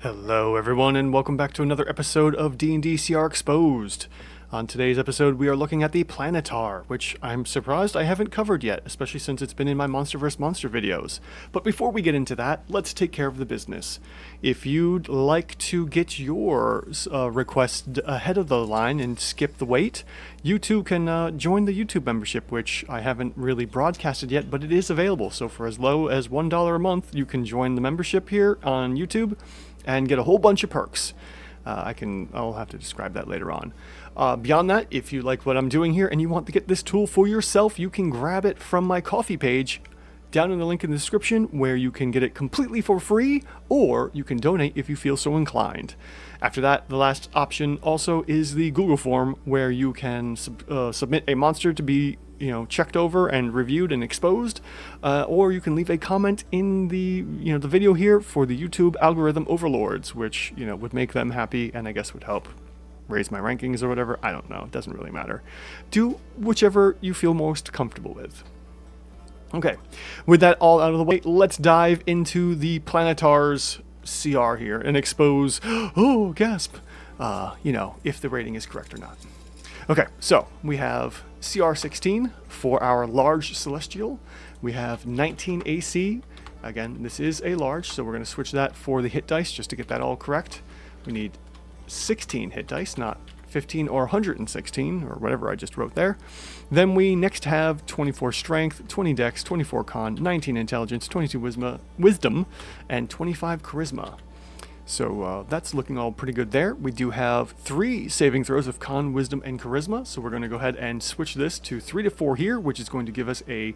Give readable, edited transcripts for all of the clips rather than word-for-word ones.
Hello everyone and welcome back to another episode of D&D CR Exposed. On today's episode we are looking at the Planetar, which I'm surprised I haven't covered yet, especially since it's been in my Monster vs. Monster videos. But before we get into that, let's take care of the business. If you'd like to get your request ahead of the line and skip the wait, you too can join the YouTube membership, which I haven't really broadcasted yet, but it is available. So for as low as $1 a month, you can join the membership here on YouTube and get a whole bunch of perks. I'll have to describe that later on. Beyond that, if you like what I'm doing here and you want to get this tool for yourself, you can grab it from my Ko-fi page down in the link in the description, where you can get it completely for free, or you can donate if you feel so inclined. After that, the last option also is the Google form, where you can submit a monster to be checked over and reviewed and exposed, or you can leave a comment in the the video here for the YouTube algorithm overlords, which would make them happy and I guess would help raise my rankings or whatever. I don't know, it doesn't really matter. Do whichever you feel most comfortable with. Okay, with that all out of the way, let's dive into the Planetar's CR here and expose, oh gasp, if the rating is correct or not. Okay, so we have CR 16 for our large celestial. We have 19 AC. Again, this is a large, so we're going to switch that for the hit dice just to get that all correct. We need 16 hit dice, not 15 or 116 or whatever I just wrote there. Then we next have 24 strength, 20 dex, 24 con, 19 intelligence, 22 wisdom, and 25 charisma. So that's looking all pretty good there. We do have 3 saving throws of con, wisdom, and charisma. So we're going to go ahead and switch this to 3 to 4 here, which is going to give us a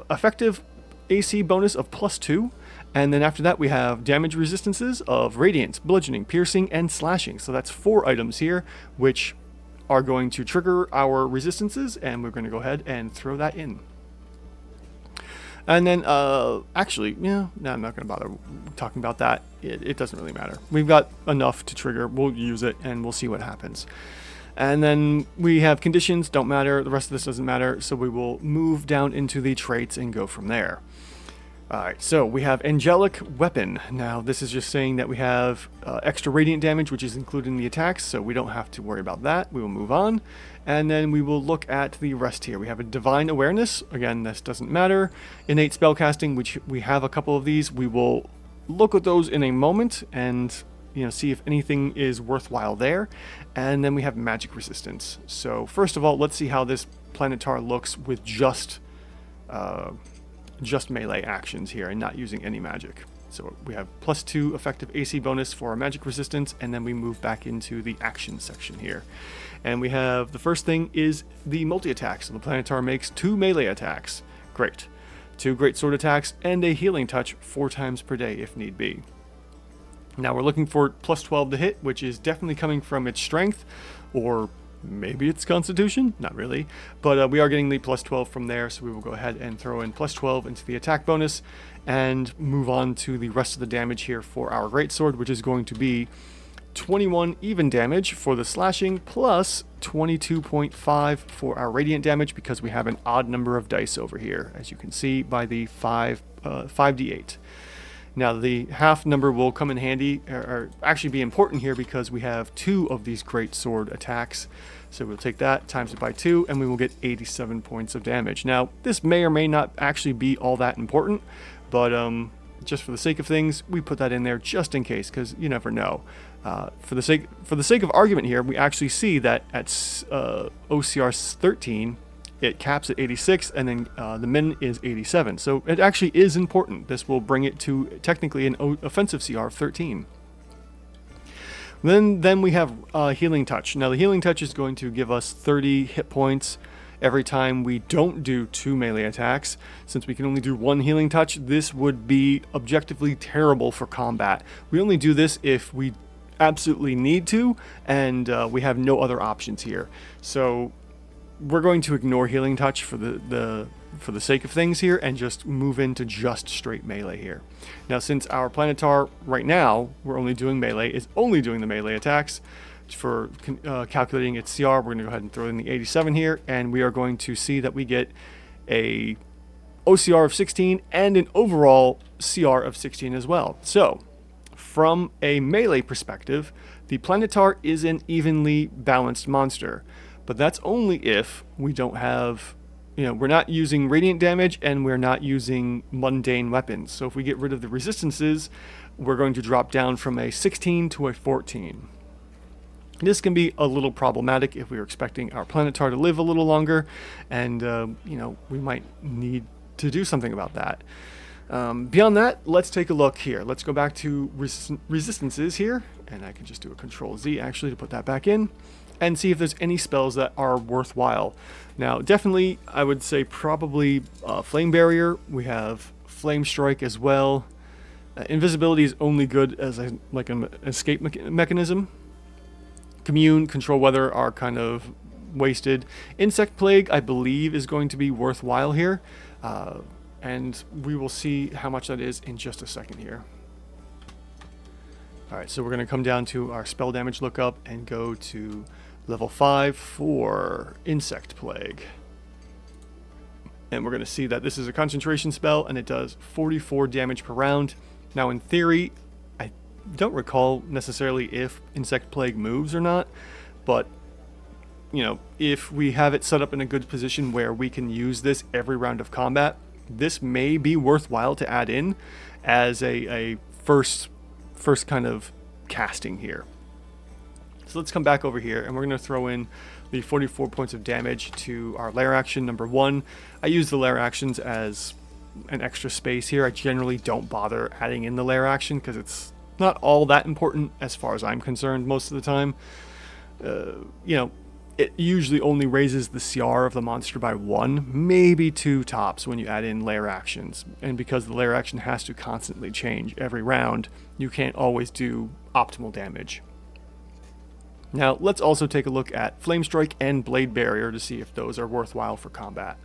effective AC bonus of +2. And then after that we have damage resistances of radiance, bludgeoning, piercing, and slashing. So that's 4 items here, which are going to trigger our resistances, and we're going to go ahead and throw that in. And then, I'm not going to bother talking about that. It doesn't really matter. We've got enough to trigger. We'll use it, and we'll see what happens. And then we have conditions, don't matter. The rest of this doesn't matter, so we will move down into the traits and go from there. Alright, so we have Angelic Weapon. Now, this is just saying that we have extra radiant damage, which is included in the attacks, so we don't have to worry about that. We will move on. And then we will look at the rest here. We have a Divine Awareness. Again, this doesn't matter. Innate Spellcasting, which we have a couple of these. We will look at those in a moment and see if anything is worthwhile there. And then we have Magic Resistance. So first of all, let's see how this Planetar looks with just melee actions here and not using any magic. So we have +2 effective AC bonus for our magic resistance, and then we move back into the action section here. And we have, the first thing is the multi-attack. So the Planetar makes 2 melee attacks. Great. 2 great sword attacks and a healing touch 4 times per day if need be. Now we're looking for +12 to hit, which is definitely coming from its strength, or maybe it's constitution, not really, but we are getting the +12 from there, so we will go ahead and throw in +12 into the attack bonus and move on to the rest of the damage here for our greatsword, which is going to be 21 even damage for the slashing plus 22.5 for our radiant damage, because we have an odd number of dice over here, as you can see by the 5d8. Now the half number will come in handy, or actually be important here, because we have 2 of these great sword attacks. So we'll take that, times it by 2, and we will get 87 points of damage. Now this may or may not actually be all that important, but just for the sake of things, we put that in there just in case, because you never know. For the sake of argument here, we actually see that at OCR 13, it caps at 86, and then the min is 87. So it actually is important. This will bring it to technically an offensive CR of 13. Then we have Healing Touch. Now the Healing Touch is going to give us 30 hit points every time we don't do 2 melee attacks. Since we can only do 1 Healing Touch, this would be objectively terrible for combat. We only do this if we absolutely need to, and we have no other options here. So we're going to ignore Healing Touch for the sake of things here and just move into just straight melee here. Now since our Planetar right now, we're only doing melee, is only doing the melee attacks, for calculating its CR, we're going to go ahead and throw in the 87 here, and we are going to see that we get a OCR of 16 and an overall CR of 16 as well. So from a melee perspective, the Planetar is an evenly balanced monster. But that's only if we don't have, we're not using radiant damage and we're not using mundane weapons. So if we get rid of the resistances, we're going to drop down from a 16 to a 14. This can be a little problematic if we're expecting our Planetar to live a little longer, and we might need to do something about that. Beyond that, let's take a look here. Let's go back to resistances here, and I can just do a Control Z actually to put that back in, and see if there's any spells that are worthwhile. Now, definitely, I would say probably Flame Barrier. We have Flame Strike as well. Invisibility is only good as an escape mechanism. Commune, Control Weather are kind of wasted. Insect Plague, I believe, is going to be worthwhile here. And we will see how much that is in just a second here. Alright, so we're going to come down to our spell damage lookup and go to level 5 for Insect Plague. And we're going to see that this is a concentration spell and it does 44 damage per round. Now in theory, I don't recall necessarily if Insect Plague moves or not, but if we have it set up in a good position where we can use this every round of combat, this may be worthwhile to add in as a first kind of casting here. So let's come back over here and we're going to throw in the 44 points of damage to our lair action number 1. I use the lair actions as an extra space here. I generally don't bother adding in the lair action because it's not all that important as far as I'm concerned most of the time. It usually only raises the CR of the monster by 1, maybe 2 tops when you add in lair actions. And because the lair action has to constantly change every round, you can't always do optimal damage. Now, let's also take a look at Flame Strike and Blade Barrier to see if those are worthwhile for combat.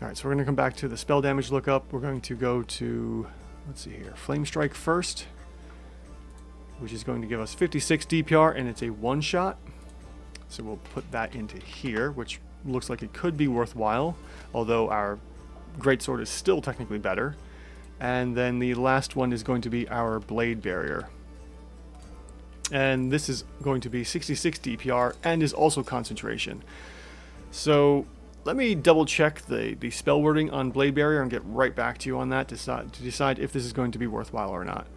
Alright, so we're going to come back to the spell damage lookup. We're going to go to, let's see here, Flame Strike first, which is going to give us 56 DPR, and it's a one-shot. So we'll put that into here, which looks like it could be worthwhile, although our Greatsword is still technically better. And then the last one is going to be our Blade Barrier. And this is going to be 66 DPR and is also concentration. So let me double check the spell wording on Blade Barrier and get right back to you on that to decide if this is going to be worthwhile or not.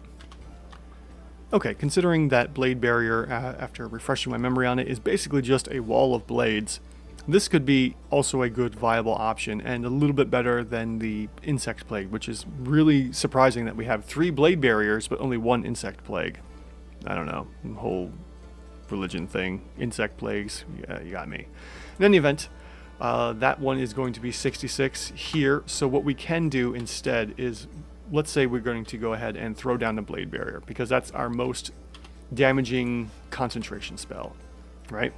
Okay, considering that Blade Barrier, after refreshing my memory on it, is basically just a wall of blades, this could be also a good viable option and a little bit better than the Insect Plague, which is really surprising that we have 3 Blade Barriers but only 1 Insect Plague. I don't know, the whole religion thing, Insect Plagues, yeah, you got me. In any event, that one is going to be 66 here, so what we can do instead is, let's say we're going to go ahead and throw down the Blade Barrier, because that's our most damaging concentration spell, right?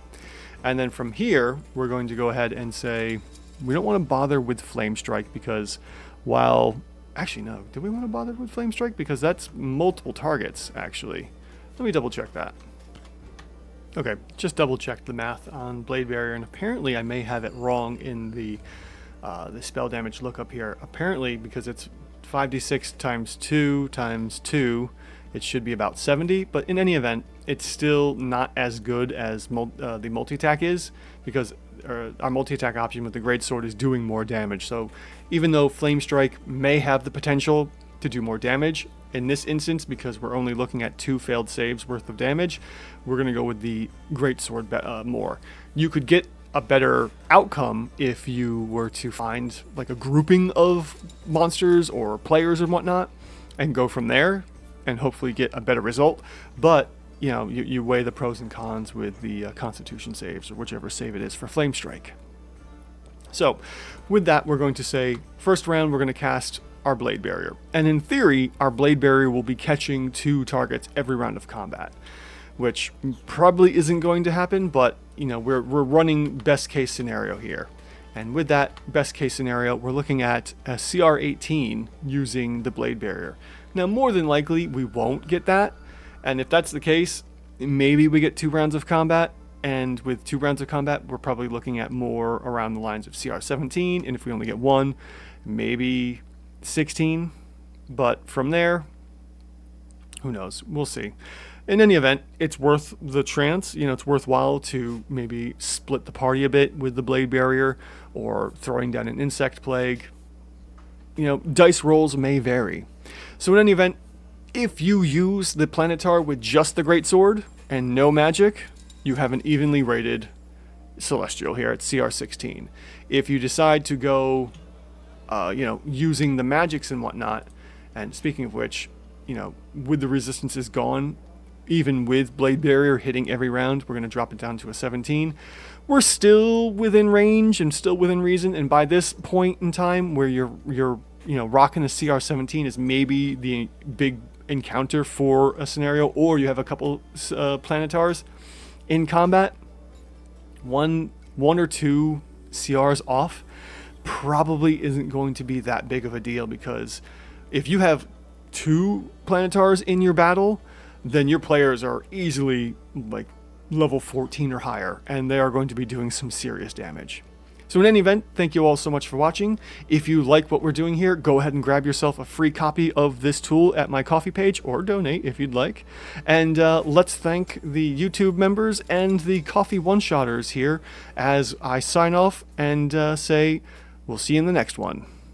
And then from here, we're going to go ahead and say, we don't want to bother with Flame Strike, because while, actually no, do we want to bother with Flame Strike? Because that's multiple targets, actually. Let me double check that. Okay, just double checked the math on Blade Barrier, and apparently I may have it wrong in the spell damage lookup here. Apparently, because it's 5d6 times 2 times 2, it should be about 70, but in any event, it's still not as good as the multi-attack is, because our multi-attack option with the Greatsword is doing more damage. So even though Flame Strike may have the potential to do more damage, in this instance, because we're only looking at 2 failed saves worth of damage, we're going to go with the Greatsword more. You could get a better outcome if you were to find like a grouping of monsters or players and whatnot and go from there and hopefully get a better result, but you weigh the pros and cons with the Constitution saves or whichever save it is for Flame Strike. So with that, we're going to say first round we're going to cast our Blade Barrier, and in theory our Blade Barrier will be catching 2 targets every round of combat, which probably isn't going to happen, but we're running best case scenario here. And with that best case scenario, we're looking at a CR 18 using the Blade Barrier. Now, more than likely we won't get that, and if that's the case, maybe we get 2 rounds of combat, and with 2 rounds of combat we're probably looking at more around the lines of CR 17, and if we only get 1, maybe 16. But from there, who knows? We'll see. In any event, it's worth the chance. It's worthwhile to maybe split the party a bit with the Blade Barrier or throwing down an Insect Plague. Dice rolls may vary. So in any event, if you use the Planetar with just the Greatsword and no magic, you have an evenly rated Celestial here at CR 16. If you decide to go, using the magics and whatnot, and speaking of which, with the resistances gone, even with Blade Barrier hitting every round, we're going to drop it down to a 17. We're still within range and still within reason, and by this point in time where you're rocking a CR 17 is maybe the big encounter for a scenario, or you have a couple Planetars in combat, one or two CRs off probably isn't going to be that big of a deal, because if you have 2 Planetars in your battle, then your players are easily like level 14 or higher, and they are going to be doing some serious damage. So in any event, thank you all so much for watching. If you like what we're doing here, go ahead and grab yourself a free copy of this tool at my Ko-fi page, or donate if you'd like. And let's thank the YouTube members and the Ko-fi one-shotters here as I sign off and say we'll see you in the next one.